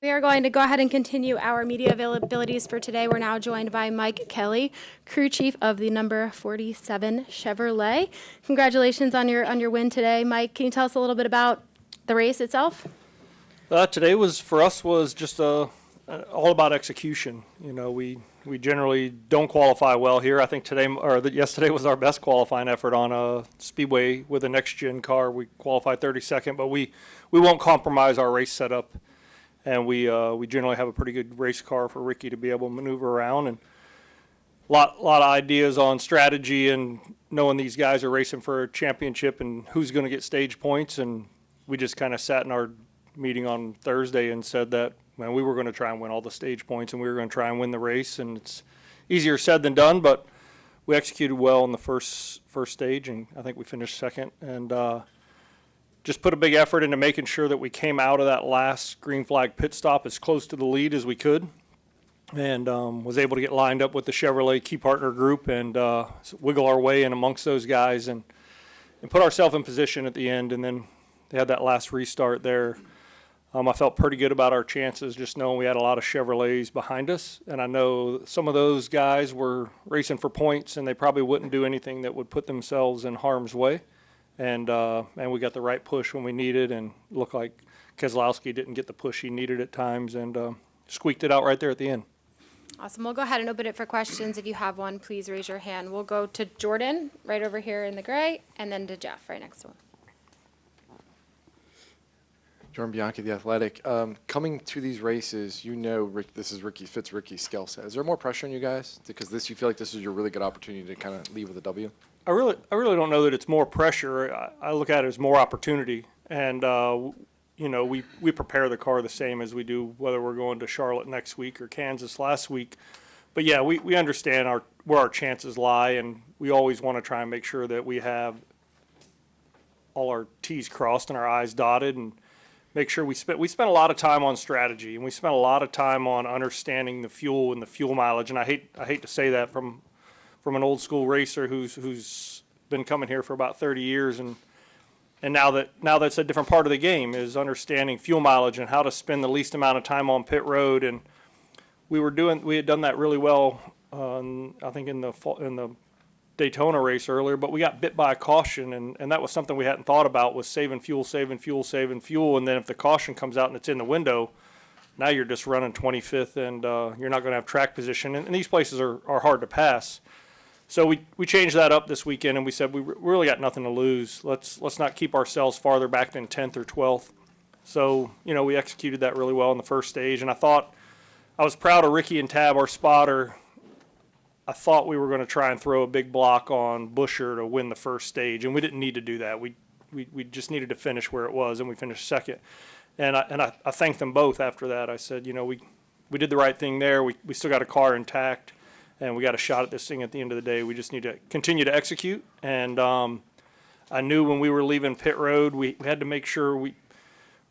We are going to go ahead and continue our media availabilities for today. We're now joined by Mike Kelly, crew chief of the number 47 Chevrolet. Congratulations on your win today, Mike. Can you tell us a little bit about the race itself? Today was for us was just all about execution. You know, we generally don't qualify well here. I think yesterday was our best qualifying effort on a speedway with a next gen car. We qualified 32nd, but we won't compromise our race setup. And we generally have a pretty good race car for Ricky to be able to maneuver around, and a lot of ideas on strategy and knowing these guys are racing for a championship and who's going to get stage points. And we just kind of sat in our meeting on Thursday and said that we were going to try and win all the stage points and we were going to try and win the race. And it's easier said than done, but we executed well in the first stage, and I think we finished second. And just put a big effort into making sure that we came out of that last green flag pit stop as close to the lead as we could, and was able to get lined up with the Chevrolet key partner group and wiggle our way in amongst those guys and put ourselves in position at the end. And then they had that last restart there. I felt pretty good about our chances, just knowing we had a lot of Chevrolets behind us. And I know some of those guys were racing for points, and they probably wouldn't do anything that would put themselves in harm's way. And we got the right push when we needed, and looked like Keselowski didn't get the push he needed at times, and squeaked it out right there at the end. Awesome. We'll go ahead and open it for questions. If you have one, please raise your hand. We'll go to Jordan right over here in the gray, and then to Jeff right next to him. Jordan Bianchi, The Athletic. Coming to these races, you know this is fits Ricky's skill set. Is there more pressure on you guys? Because you feel like this is your really good opportunity to kind of leave with a W? I really don't know that it's more pressure. I look at it as more opportunity. And, we prepare the car the same as we do whether we're going to Charlotte next week or Kansas last week. But, yeah, we understand where our chances lie, and we always want to try and make sure that we have all our T's crossed and our I's dotted, and make sure we spent a lot of time on strategy, and we spent a lot of time on understanding the fuel and the fuel mileage. And I hate to say that from an old school racer who's been coming here for about 30 years, and now that's a different part of the game, is understanding fuel mileage and how to spend the least amount of time on pit road. And we had done that really well, I think in the Daytona race earlier, but we got bit by a caution, and that was something we hadn't thought about, was saving fuel. And then if the caution comes out and it's in the window, now you're just running 25th, and you're not going to have track position. And these places are hard to pass. So we changed that up this weekend, and we said we really got nothing to lose. Let's not keep ourselves farther back than 10th or 12th. So, we executed that really well in the first stage, and I was proud of Ricky and Tab, our spotter. I thought we were going to try and throw a big block on Busher to win the first stage, and we didn't need to do that. We just needed to finish where it was, and we finished second. And I thanked them both after that. I said, we did the right thing there. We still got a car intact, and we got a shot at this thing at the end of the day. We just need to continue to execute. And I knew when we were leaving pit road, we had to make sure we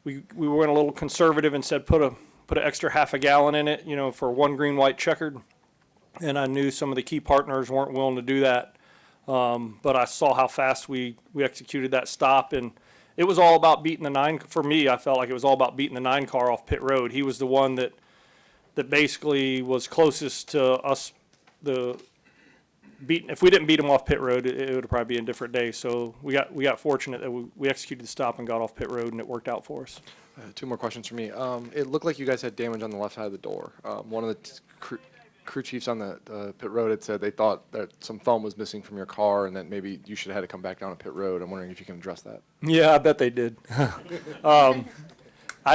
went a little conservative and said put an extra half a gallon in it, for one green, white, checkered. And I knew some of the key partners weren't willing to do that. But I saw how fast we executed that stop, and it was all about beating the 9. For me, I felt like it was all about beating the 9 car off pit road. He was the one that basically was closest to us. If we didn't beat him off pit road, it would probably be a different day. So we got fortunate that we executed the stop and got off pit road, and it worked out for us. 2 more questions for me. It looked like you guys had damage on the left side of the door. One of the crew chiefs on the pit road had said they thought that some foam was missing from your car, and that maybe you should have had to come back down to pit road. I'm wondering if you can address that. Yeah, I bet they did. I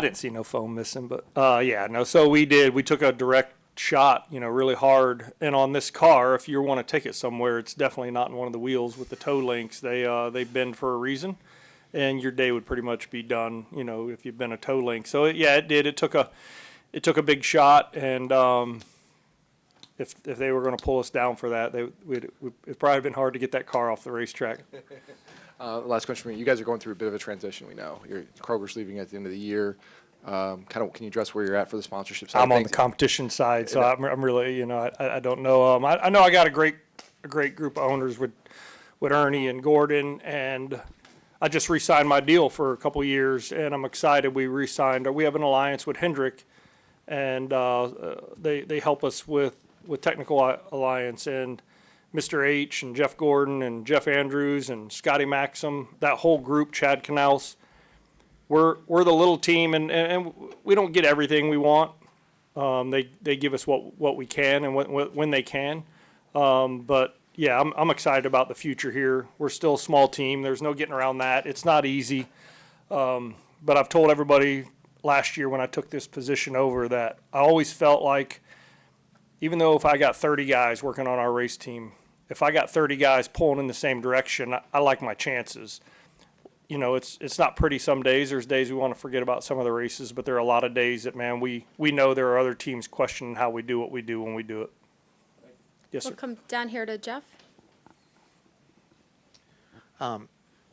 didn't see no foam missing, but So we did. We took a direct shot, really hard. And on this car, if you want to take it somewhere, it's definitely not in one of the wheels with the toe links. They bend for a reason, and your day would pretty much be done, if you've been a toe link. So it did. It took a big shot, and if they were going to pull us down for that, it'd probably been hard to get that car off the racetrack. Last question for me. You guys are going through a bit of a transition, we know. Kroger's leaving at the end of the year. Can you address where you're at for the sponsorship side? I'm on the competition side, so I'm really, I don't know. I know I got a great group of owners with Ernie and Gordon, and I just re-signed my deal for a couple of years, and I'm excited we re-signed. We have an alliance with Hendrick, and they help us with Technical Alliance and Mr. H and Jeff Gordon and Jeff Andrews and Scotty Maxim, that whole group, Chad Canals. We're the little team, and we don't get everything we want. They give us what we can and when they can. But yeah, I'm excited about the future here. We're still a small team. There's no getting around that. It's not easy. But I've told everybody last year when I took this position over that I always felt like, even though if I got 30 guys working on our race team, if I got 30 guys pulling in the same direction, I like my chances. You know, it's not pretty some days. There's days we want to forget about some of the races, but there are a lot of days that, man, we know there are other teams questioning how we do what we do when we do it. Yes, sir. We'll come down here to Jeff.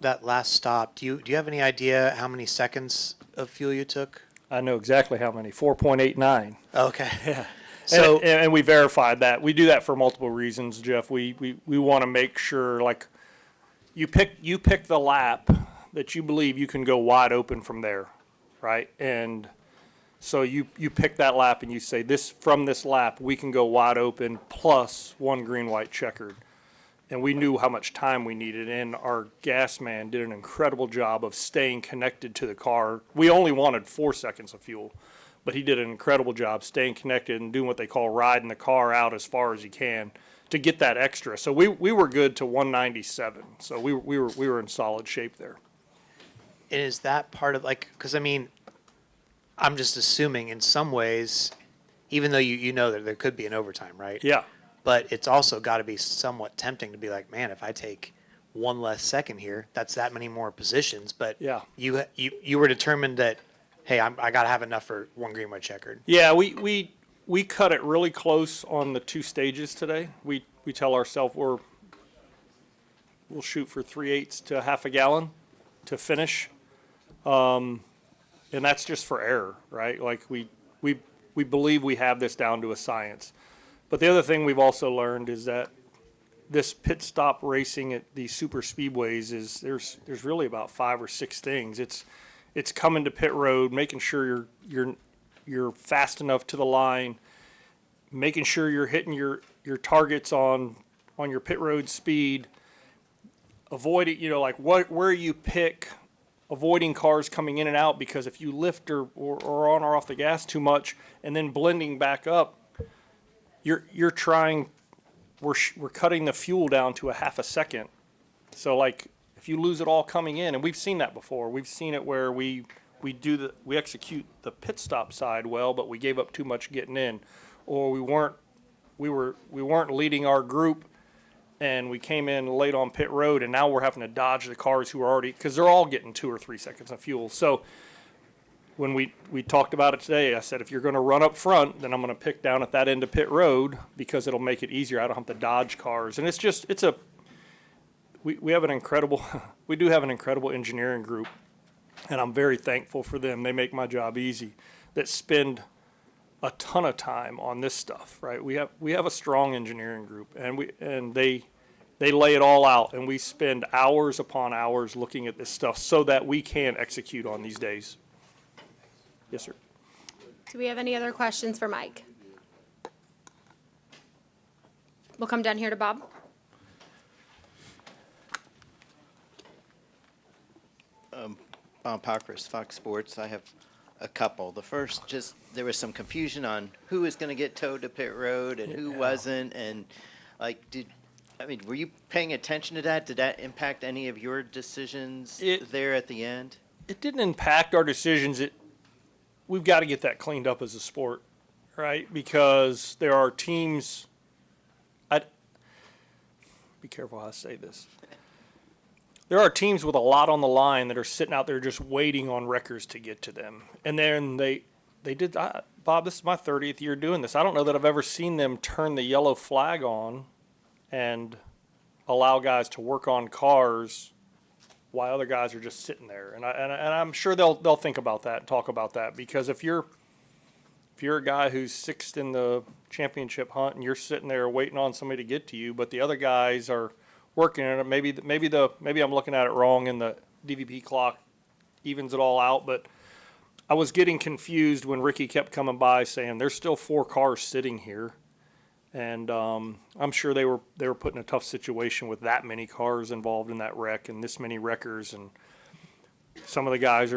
That last stop, do you have any idea how many seconds of fuel you took? I know exactly how many, 4.89. Okay. Yeah. So And we verified that. We do that for multiple reasons, Jeff. We want to make sure, like, you pick the lap that you believe you can go wide open from there, right? And so you pick that lap and you say, from this lap, we can go wide open plus one green, white checkered. And we knew how much time we needed, and our gas man did an incredible job of staying connected to the car. We only wanted 4 seconds of fuel, but he did an incredible job staying connected and doing what they call riding the car out as far as he can to get that extra. So we were good to 197. So we were in solid shape there. and is that part of, like, because I mean, I'm just assuming in some ways, even though you know that there could be an overtime, right? Yeah. But it's also got to be somewhat tempting to be like, man, if I take one less second here, that's that many more positions. But Yeah. you were determined that, hey, I got to have enough for one green, white checkered. Yeah, we cut it really close on the 2 stages today. We tell ourselves we'll shoot for 3/8 to half a gallon to finish, and that's just for error, right? Like we believe we have this down to a science. But the other thing we've also learned is that this pit stop racing at these super speedways is there's really about 5 or 6 things. It's coming to pit road, making sure you're fast enough to the line, making sure you're hitting your targets on your pit road speed, avoiding, like where you pick, avoiding cars coming in and out, because if you lift or on or off the gas too much and then blending back up, we're cutting the fuel down to a half a second. So like if you lose it all coming in, and we've seen that before, we've seen it where we execute the pit stop side well, but we gave up too much getting in, or we weren't leading our group, and we came in late on pit road, and now we're having to dodge the cars who are already, because they're all getting 2 or 3 seconds of fuel. So when we talked about it today, I said, if you're going to run up front, then I'm going to pick down at that end of pit road because it'll make it easier. I don't have to dodge cars. And we have an incredible, we do have an incredible engineering group, and I'm very thankful for them. They make my job easy, that spend a ton of time on this stuff, right? We have a strong engineering group, and they lay it all out, and we spend hours upon hours looking at this stuff so that we can execute on these days. Yes, sir. Do we have any other questions for Mike? We'll come down here to Bob. Bob Parkhurst, Fox Sports. I have a couple. The first, just there was some confusion on who was going to get towed to pit road and who wasn't, and were you paying attention to that? Did that impact any of your decisions there at the end? It didn't impact our decisions. We've got to get that cleaned up as a sport, right? Because there are teams. Be careful how I say this. There are teams with a lot on the line that are sitting out there just waiting on wreckers to get to them. And then they did, Bob, this is my 30th year doing this. I don't know that I've ever seen them turn the yellow flag on and allow guys to work on cars while other guys are just sitting there. And I'm sure they'll think about that and talk about that, because if you're a guy who's 6th in the championship hunt and you're sitting there waiting on somebody to get to you, but the other guys are working on it, maybe I'm looking at it wrong and the DVP clock evens it all out, but I was getting confused when Ricky kept coming by saying, there's still 4 cars sitting here. And I'm sure they were put in a tough situation with that many cars involved in that wreck and this many wreckers. And some of the guys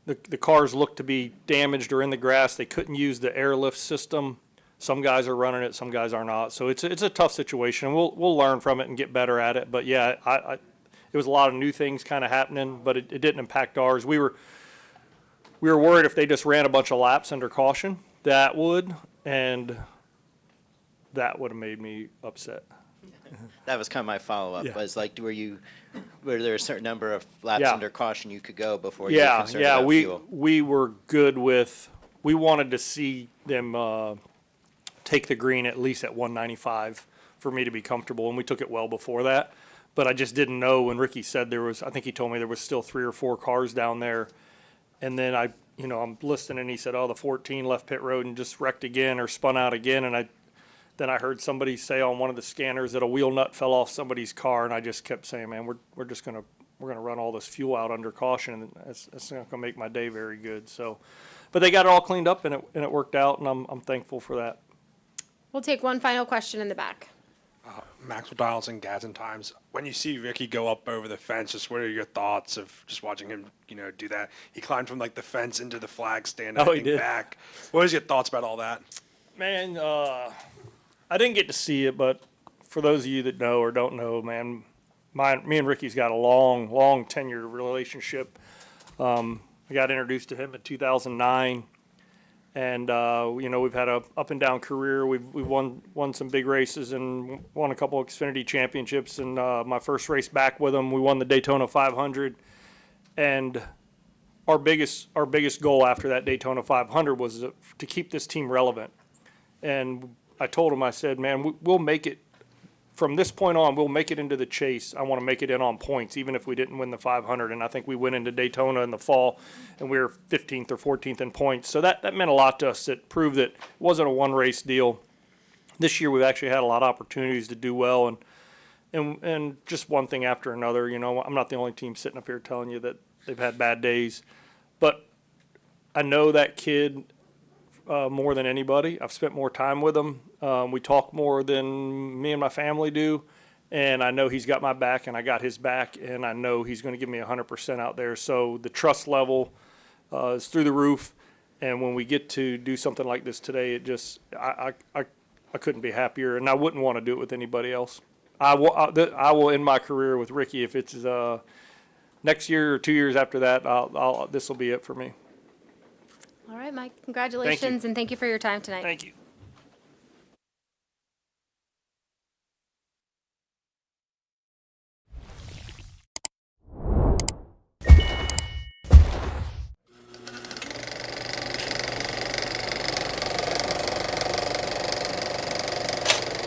the cars look to be damaged or in the grass. They couldn't use the airlift system. Some guys are running it, some guys are not. So it's a tough situation. We'll learn from it and get better at it. But yeah, it was a lot of new things kind of happening, but it didn't impact ours. We were worried if they just ran a bunch of laps under caution, that would have made me upset. That was kind of my follow-up, Yeah. was like, were there a certain number of laps Yeah. under caution you could go before you were Yeah, concerned yeah, about fuel? we were good with, we wanted to see them take the green at least at 195 for me to be comfortable, and we took it well before that. But I just didn't know when Ricky said I think he told me there was still 3 or 4 cars down there. And then I'm listening, and he said, oh, the 14 left pit road and just wrecked again or spun out again. And then I heard somebody say on one of the scanners that a wheel nut fell off somebody's car, and I just kept saying, man, we're gonna run all this fuel out under caution, and that's not gonna make my day very good. So, but they got it all cleaned up, and it worked out, and I'm thankful for that. We'll take one final question in the back. Maxwell Dials and Gadsden Times. When you see Ricky go up over the fence, just what are your thoughts of just watching him, do that? He climbed from like the fence into the flag stand and Oh, he did. back. What is your thoughts about all that? Man, I didn't get to see it, but for those of you that know or don't know, man, me and Ricky's got a long tenured relationship. I got introduced to him in 2009, and we've had a up and down career. We've won some big races and won a couple of Xfinity championships. And my first race back with him, we won the Daytona 500. And our biggest goal after that Daytona 500 was to keep this team relevant. And I told him, I said, man, we'll make it from this point on. We'll make it into the chase. I want to make it in on points, even if we didn't win the 500. And I think we went into Daytona in the fall, and we were 15th or 14th in points. So that meant a lot to us. It proved that it wasn't a one-race deal. This year, we've actually had a lot of opportunities to do well, and just one thing after another. I'm not the only team sitting up here telling you that they've had bad days, but I know that kid more than anybody. I've spent more time with him. We talk more than me and my family do, and I know he's got my back, and I got his back, and I know he's going to give me 100% out there. So the trust level is through the roof, and when we get to do something like this today, I couldn't be happier, and I wouldn't want to do it with anybody else. I will end my career with Ricky if it's next year or 2 years after that. This will be it for me. All right, Mike, congratulations, and thank you for your time tonight. Thank you.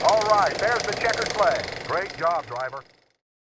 All right, there's the checkered flag. Great job, driver.